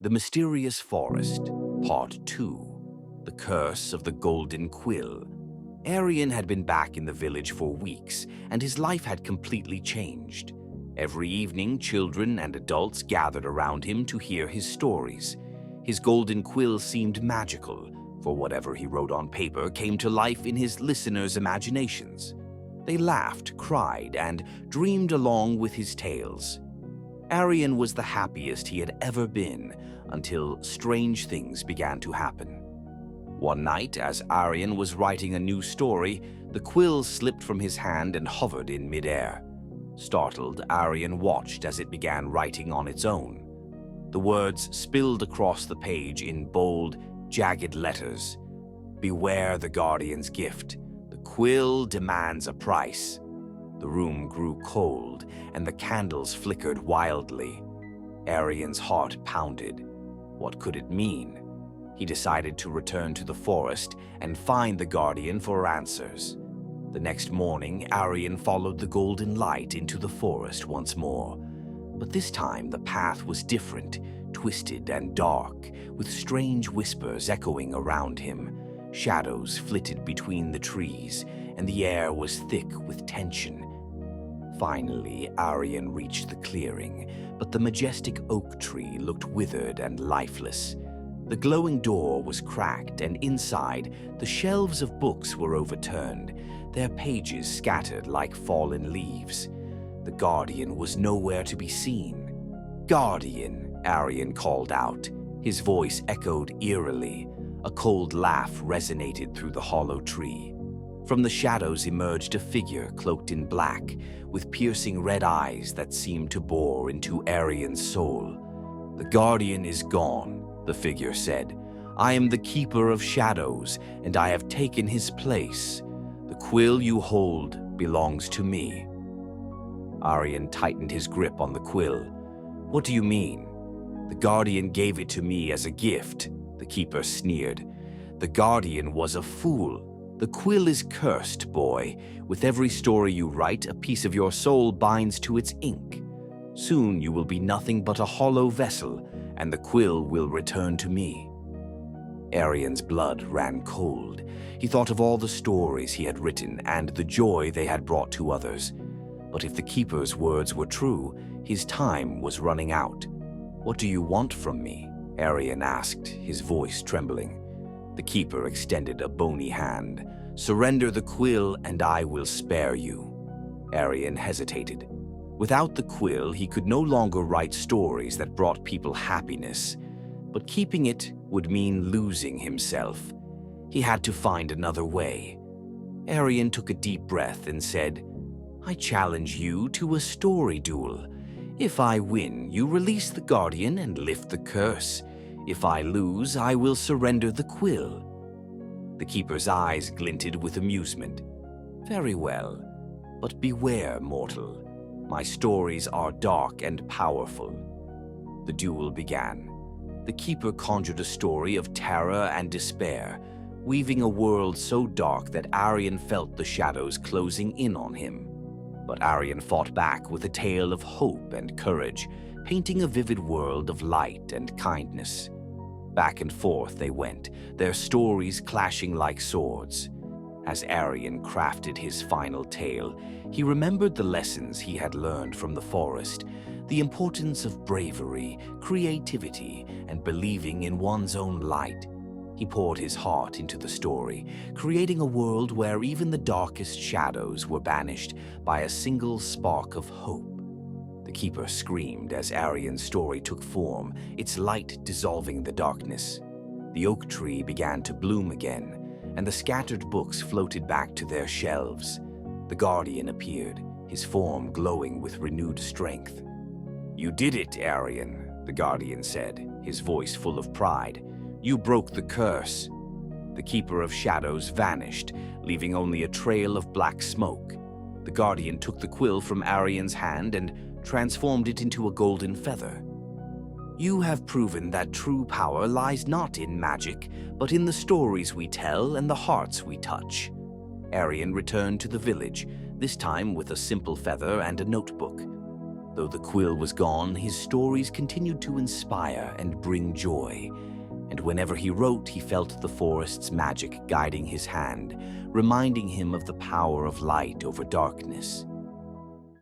The Mysterious Forest, Part 2. The Curse of the Golden Quill. Arian had been back in the village for weeks, and his life had completely changed. Every evening, children and adults gathered around him to hear his stories. His golden quill seemed magical, for whatever he wrote on paper came to life in his listeners' imaginations. They laughed, cried, and dreamed along with his tales. Arian was the happiest he had ever been until strange things began to happen. One night, as Arian was writing a new story, the quill slipped from his hand and hovered in midair. Startled, Arian watched as it began writing on its own. The words spilled across the page in bold, jagged letters. "Beware the Guardian's gift. The quill demands a price." The room grew cold, and the candles flickered wildly. Arian's heart pounded. What could it mean? He decided to return to the forest and find the Guardian for answers. The next morning, Arian followed the golden light into the forest once more. But this time, the path was different, twisted and dark, with strange whispers echoing around him. Shadows flitted between the trees, and the air was thick with tension. Finally, Arian reached the clearing, but the majestic oak tree looked withered and lifeless. The glowing door was cracked, and inside, the shelves of books were overturned, their pages scattered like fallen leaves. The Guardian was nowhere to be seen. "Guardian," Arian called out. His voice echoed eerily. A cold laugh resonated through the hollow tree. From the shadows emerged a figure cloaked in black, with piercing red eyes that seemed to bore into Arian's soul. "The Guardian is gone," the figure said. "I am the Keeper of Shadows, and I have taken his place. The quill you hold belongs to me." Arian tightened his grip on the quill. "What do you mean?" "The Guardian gave it to me as a gift," the Keeper sneered. "The Guardian was a fool. The quill is cursed, boy. With every story you write, a piece of your soul binds to its ink. Soon you will be nothing but a hollow vessel, and the quill will return to me." Arian's blood ran cold. He thought of all the stories he had written and the joy they had brought to others. But if the Keeper's words were true, his time was running out. "What do you want from me?" Arian asked, his voice trembling. The Keeper extended a bony hand. "Surrender the quill, and I will spare you." Arian hesitated. Without the quill, he could no longer write stories that brought people happiness. But keeping it would mean losing himself. He had to find another way. Arian took a deep breath and said, "I challenge you to a story duel. If I win, you release the Guardian and lift the curse. If I lose, I will surrender the quill." The Keeper's eyes glinted with amusement. "Very well, but beware, mortal. My stories are dark and powerful." The duel began. The Keeper conjured a story of terror and despair, weaving a world so dark that Arian felt the shadows closing in on him. But Arian fought back with a tale of hope and courage, painting a vivid world of light and kindness. Back and forth they went, their stories clashing like swords. As Arian crafted his final tale, he remembered the lessons he had learned from the forest, the importance of bravery, creativity, and believing in one's own light. He poured his heart into the story, creating a world where even the darkest shadows were banished by a single spark of hope. The Keeper screamed as Arian's story took form, its light dissolving the darkness. The oak tree began to bloom again, and the scattered books floated back to their shelves. The Guardian appeared, his form glowing with renewed strength. "You did it, Arian," the Guardian said, his voice full of pride. "You broke the curse." The Keeper of Shadows vanished, leaving only a trail of black smoke. The Guardian took the quill from Arian's hand and transformed it into a golden feather. "You have proven that true power lies not in magic, but in the stories we tell and the hearts we touch." Arian returned to the village, this time with a simple feather and a notebook. Though the quill was gone, his stories continued to inspire and bring joy. And whenever he wrote, he felt the forest's magic guiding his hand, reminding him of the power of light over darkness.